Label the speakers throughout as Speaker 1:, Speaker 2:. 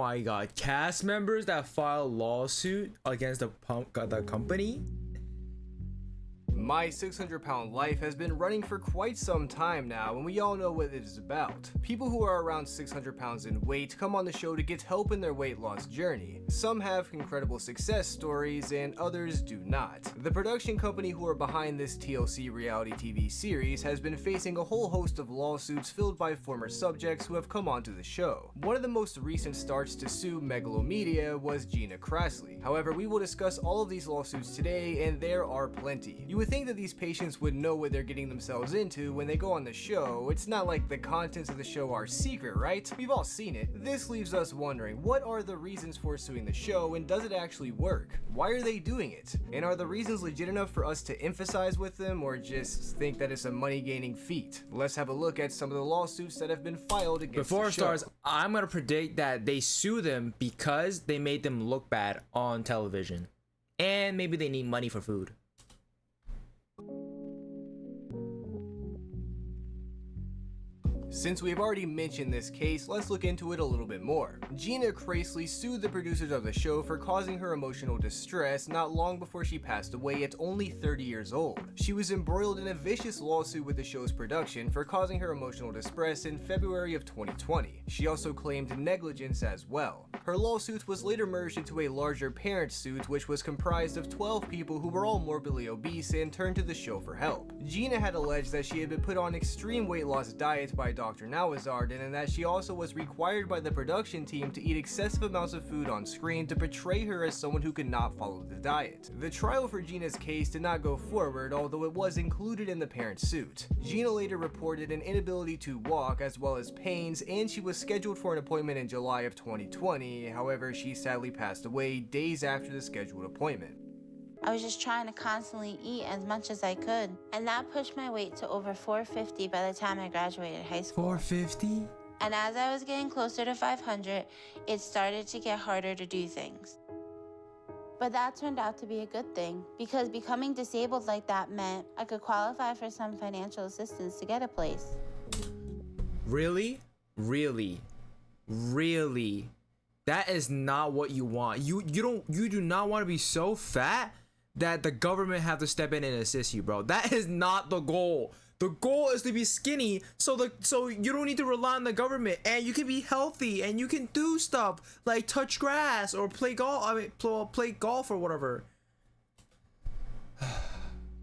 Speaker 1: my god, cast members that file lawsuit against the company.
Speaker 2: My 600-Pound Life has been running for quite some time now, and we all know what it is about. People who are around 600 pounds in weight come on the show to get help in their weight loss journey. Some have incredible success stories, and others do not. The production company who are behind this TLC reality TV series has been facing a whole host of lawsuits filled by former subjects who have come onto the show. One of the most recent starts to sue Megalomedia was Gina Krasly. However, we will discuss all of these lawsuits today, and there are plenty. You would think that these patients would know what they're getting themselves into when they go on the show. It's not like the contents of the show are secret, right? We've all seen it. This leaves us wondering, what are the reasons for suing the show, and does it actually work? Why are they doing it? And are the reasons legit enough for us to emphasize with them, or just think that it's a money-gaining feat? Let's have a look at some of the lawsuits that have been filed against
Speaker 1: Before
Speaker 2: the
Speaker 1: it
Speaker 2: show.
Speaker 1: starts, I'm gonna predict that they sue them because they made them look bad on television, and maybe they need money for food.
Speaker 2: Since we've already mentioned this case, let's look into it a little bit more. Gina Krasly sued the producers of the show for causing her emotional distress not long before she passed away at only 30 years old. She was embroiled in a vicious lawsuit with the show's production for causing her emotional distress in February of 2020. She also claimed negligence as well. Her lawsuit was later merged into a larger parent suit which was comprised of 12 people who were all morbidly obese and turned to the show for help. Gina had alleged that she had been put on extreme weight loss diet by Dr. Nawazardin, and that she also was required by the production team to eat excessive amounts of food on screen to portray her as someone who could not follow the diet. The trial for Gina's case did not go forward, although it was included in the parent suit. Gina later reported an inability to walk as well as pains, and she was scheduled for an appointment in July of 2020. However, she sadly passed away days after the scheduled appointment.
Speaker 3: I was just trying to constantly eat as much as I could, and that pushed my weight to over 450 by the time I graduated high school.
Speaker 1: 450?
Speaker 3: And as I was getting closer to 500, it started to get harder to do things. But that turned out to be a good thing, because becoming disabled like that meant I could qualify for some financial assistance to get a place.
Speaker 1: Really? Really? Really? That is not what you want. You do not want to be so fat that the government have to step in and assist you, bro. That is not the goal. The goal is to be skinny so you don't need to rely on the government, and you can be healthy and you can do stuff like touch grass or play golf. I mean, play golf or whatever.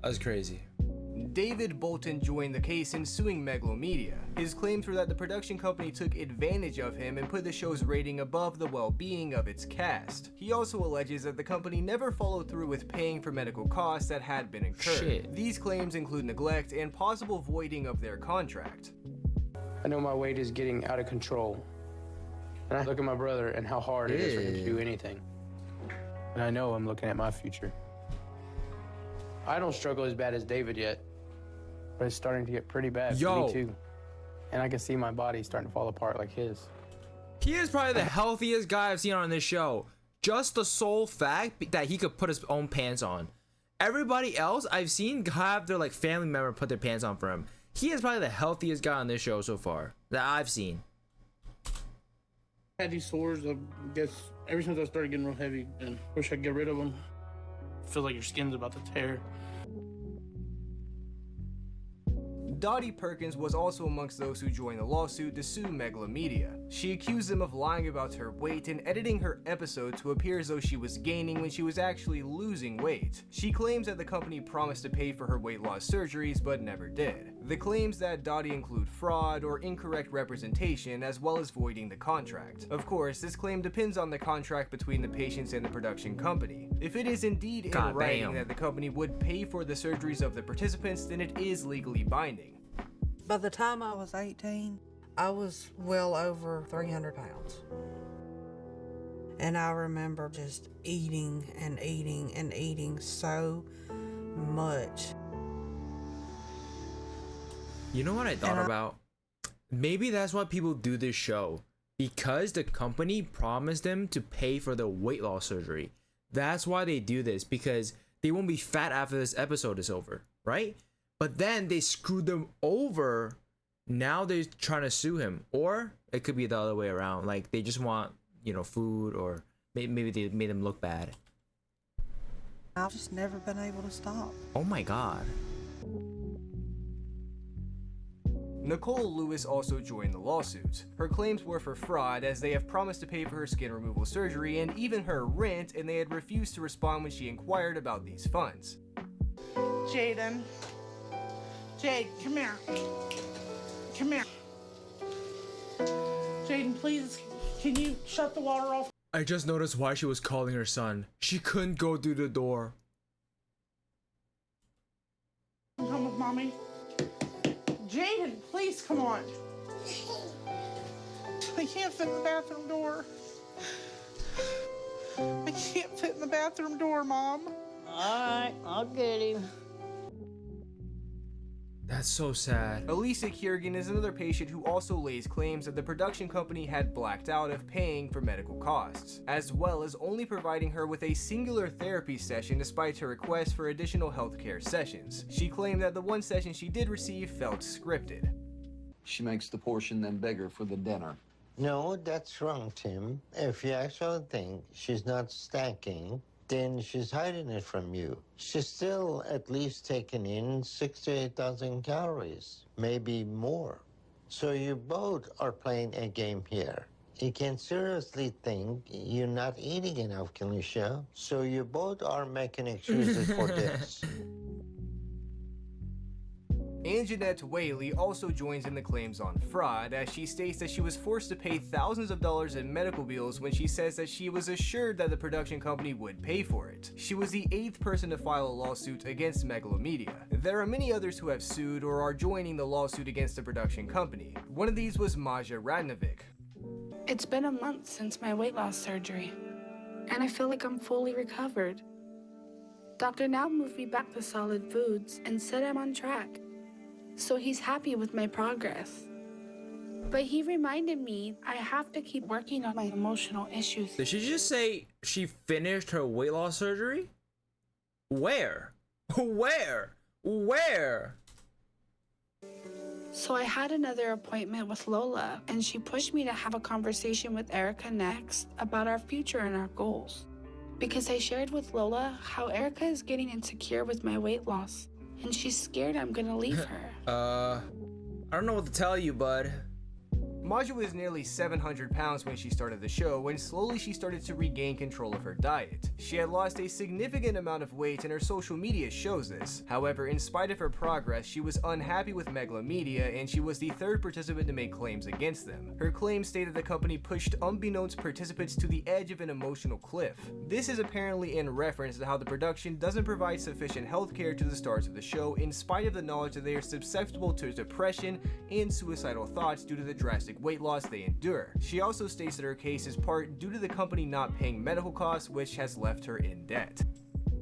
Speaker 1: That's crazy.
Speaker 2: David Bolton joined the case in suing Megalomedia. His claims were that the production company took advantage of him and put the show's rating above the well-being of its cast. He also alleges that the company never followed through with paying for medical costs that had been incurred.
Speaker 1: Shit.
Speaker 2: These claims include neglect and possible voiding of their contract.
Speaker 4: I know my weight is getting out of control. And I look at my brother and how hard it is for him to do anything. And I know I'm looking at my future. I don't struggle as bad as David yet, but it's starting to get pretty bad for me too. And I can see my body starting to fall apart like his.
Speaker 1: He is probably the healthiest guy I've seen on this show. Just the sole fact that he could put his own pants on. Everybody else I've seen have their like family member put their pants on for him. He is probably the healthiest guy on this show so far that I've seen.
Speaker 5: I had these sores, I guess, ever since I started getting real heavy, and wish I could get rid of them. Feels like your skin's about to tear.
Speaker 2: Dottie Perkins was also amongst those who joined the lawsuit to sue Megalomedia. She accused them of lying about her weight and editing her episode to appear as though she was gaining when she was actually losing weight. She claims that the company promised to pay for her weight loss surgeries but never did. The claims that Dottie include fraud or incorrect representation as well as voiding the contract. Of course, this claim depends on the contract between the patients and the production company. If it is indeed in writing that the company would pay for the surgeries of the participants, then it is legally binding.
Speaker 6: By the time I was 18, I was well over 300 pounds. And I remember just eating and eating and eating so much.
Speaker 1: You know what I thought about? Maybe that's why people do this show. Because the company promised them to pay for the weight loss surgery. That's why they do this, because they won't be fat after this episode is over, right? But then they screwed them over. Now they're trying to sue him. Or it could be the other way around. Like, they just want food, or maybe they made them look bad.
Speaker 6: I've just never been able to stop.
Speaker 1: Oh my god.
Speaker 2: Nicole Lewis also joined the lawsuit. Her claims were for fraud, as they have promised to pay for her skin removal surgery and even her rent, and they had refused to respond when she inquired about these funds.
Speaker 5: Jaden. Jade, come here. Come here. Jaden, please, can you shut the water off?
Speaker 1: I just noticed why she was calling her son. She couldn't go through the door.
Speaker 5: Come with mommy. Jaden, please come on. I can't fit in the bathroom door. I can't fit in the bathroom door, Mom.
Speaker 7: Alright, I'll get him.
Speaker 1: That's so sad.
Speaker 2: Elisa Kiergan is another patient who also lays claims that the production company had blacked out of paying for medical costs, as well as only providing her with a singular therapy session despite her request for additional healthcare sessions. She claimed that the one session she did receive felt scripted.
Speaker 8: She makes the portion then bigger for the dinner.
Speaker 9: No, that's wrong, Tim. If you actually think she's not stacking, then she's hiding it from you. She's still at least taking in 6,000 to 8,000 calories, maybe more. So you both are playing a game here. You can seriously think you're not eating enough, Kelisha. So you both are making excuses for this.
Speaker 2: Anjanette Whaley also joins in the claims on fraud, as she states that she was forced to pay thousands of dollars in medical bills when she says that she was assured that the production company would pay for it. She was the 8th person to file a lawsuit against Megalomedia. There are many others who have sued or are joining the lawsuit against the production company. One of these was Maja Radnovic.
Speaker 10: It's been a month since my weight loss surgery, and I feel like I'm fully recovered. Dr. Now moved me back to solid foods and said I'm on track. So he's happy with my progress. But he reminded me I have to keep working on my emotional issues.
Speaker 1: Did she just say she finished her weight loss surgery? Where? Where?
Speaker 10: So I had another appointment with Lola, and she pushed me to have a conversation with Erica next about our future and our goals. Because I shared with Lola how Erica is getting insecure with my weight loss, and she's scared I'm gonna leave her.
Speaker 1: I don't know what to tell you, bud.
Speaker 2: Maja was nearly 700 pounds when she started the show, when slowly she started to regain control of her diet. She had lost a significant amount of weight, and her social media shows this. However, in spite of her progress, she was unhappy with Megalomedia, and she was the 3rd participant to make claims against them. Her claims stated the company pushed unbeknownst participants to the edge of an emotional cliff. This is apparently in reference to how the production doesn't provide sufficient healthcare to the stars of the show, in spite of the knowledge that they are susceptible to depression and suicidal thoughts due to the drastic weight loss they endure. She also states that her case is part due to the company not paying medical costs, which has left her in debt.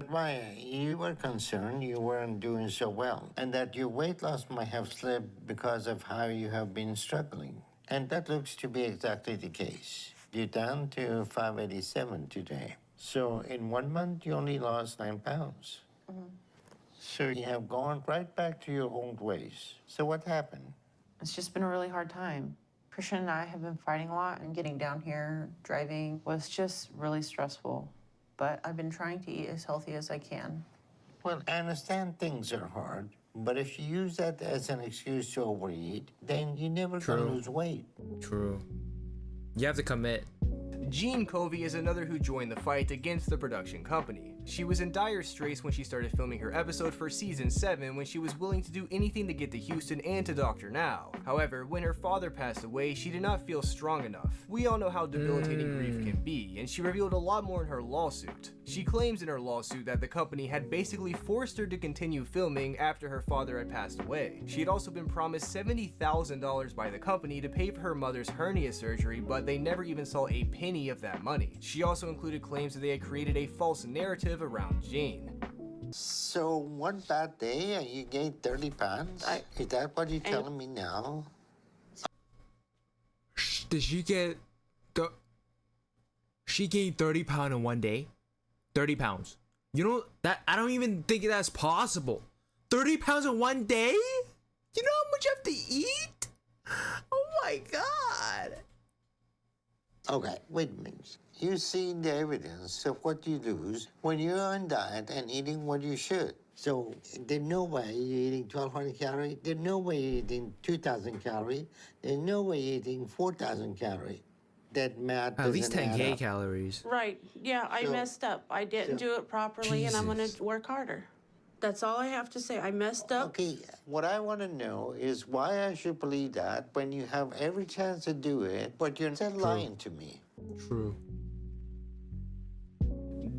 Speaker 9: Maya, you were concerned you weren't doing so well, and that your weight loss might have slipped because of how you have been struggling. And that looks to be exactly the case. You're down to 587 today. So in 1 month, you only lost 9 pounds. So you have gone right back to your old ways. So what happened?
Speaker 11: It's just been a really hard time. Christian and I have been fighting a lot, and getting down here, driving, was just really stressful. But I've been trying to eat as healthy as I can.
Speaker 9: Well, I understand things are hard, but if you use that as an excuse to overeat, then you're never going to lose weight.
Speaker 1: True. You have to commit.
Speaker 2: Jean Covey is another who joined the fight against the production company. She was in dire straits when she started filming her episode for season 7, when she was willing to do anything to get to Houston and to Dr. Now. However, when her father passed away, she did not feel strong enough. We all know how debilitating grief can be, and she revealed a lot more in her lawsuit. She claims in her lawsuit that the company had basically forced her to continue filming after her father had passed away. She had also been promised $70,000 by the company to pay for her mother's hernia surgery, but they never even saw a penny of that money. She also included claims that they had created a false narrative around Jane.
Speaker 9: So one bad day and you gained 30 pounds? Is that what you're telling me now?
Speaker 1: Did she get she gained 30 pounds in 1 day? 30 pounds. You know that I don't even think that's possible. 30 pounds in 1 day? You know how much you have to eat? Oh my god.
Speaker 9: Okay, wait a minute. You see the evidence of what you lose when you're on diet and eating what you should. So there's no way you're eating 1,200 calories. There's no way you're eating 2,000 calories. There's no way you're eating 4,000 calories. That math
Speaker 1: At least
Speaker 9: doesn't add
Speaker 1: 10K
Speaker 9: up.
Speaker 1: calories.
Speaker 12: Right. Yeah, I
Speaker 9: So-
Speaker 12: messed up. I didn't do it properly, and I'm going
Speaker 1: Jesus.
Speaker 12: to work harder. That's all I have to say. I messed up.
Speaker 9: Okay, what I want to know is why I should believe that when you have every chance to do it, but you're still lying to me.
Speaker 1: True.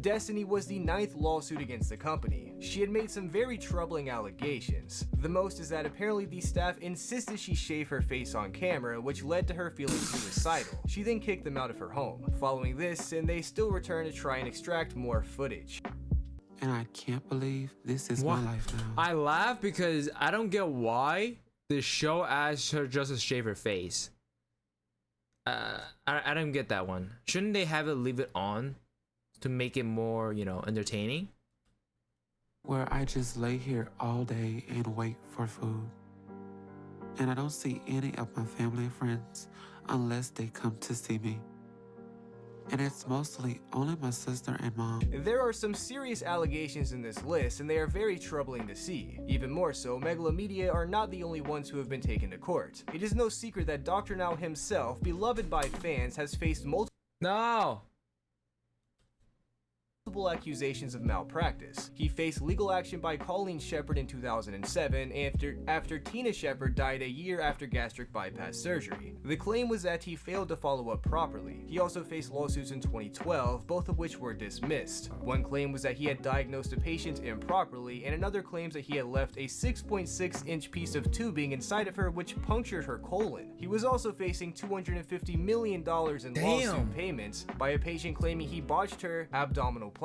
Speaker 2: Destiny was the 9th lawsuit against the company. She had made some very troubling allegations. The most is that apparently the staff insisted she shave her face on camera, which led to her feeling suicidal. She then kicked them out of her home. Following this, and they still returned to try and extract more footage.
Speaker 13: And I can't believe this is
Speaker 1: What?
Speaker 13: my life now.
Speaker 1: I laugh because I don't get why the show asks her just to shave her face. I don't get that one. Shouldn't they have it leave it on to make it more, you know, entertaining?
Speaker 13: Where I just lay here all day and wait for food. And I don't see any of my family and friends unless they come to see me. And it's mostly only my sister and mom.
Speaker 2: There are some serious allegations in this list, and they are very troubling to see. Even more so, Megalomedia are not the only ones who have been taken to court. It is no secret that Dr. Now himself, beloved by fans, has faced multiple accusations of malpractice. He faced legal action by Colleen Shepard in 2007 after Tina Shepard died a year after gastric bypass surgery. The claim was that he failed to follow up properly. He also faced lawsuits in 2012, both of which were dismissed. One claim was that he had diagnosed a patient improperly, and another claims that he had left a 6.6-inch piece of tubing inside of her which punctured her colon. He was also facing $250 million in lawsuit payments by a patient claiming he botched her abdominoplasty,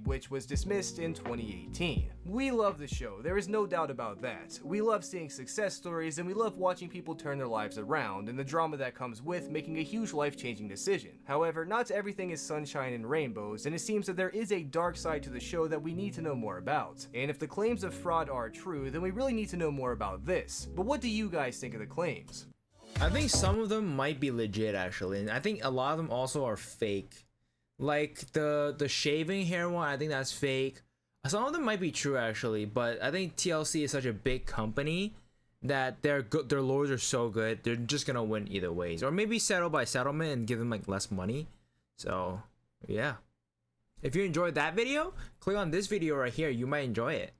Speaker 2: which was dismissed in 2018. We love the show, there is no doubt about that. We love seeing success stories, and we love watching people turn their lives around, and the drama that comes with making a huge life-changing decision. However, not everything is sunshine and rainbows, and it seems that there is a dark side to the show that we need to know more about. And if the claims of fraud are true, then we really need to know more about this. But what do you guys think of the claims?
Speaker 1: I think some of them might be legit actually, and I think a lot of them also are fake. Like the shaving hair one, I think that's fake. Some of them might be true actually, but I think TLC is such a big company that their lawyers are so good, they're just gonna win either ways, or maybe settle by settlement and give them like less money. So yeah, if you enjoyed that video, click on this video right here, you might enjoy it.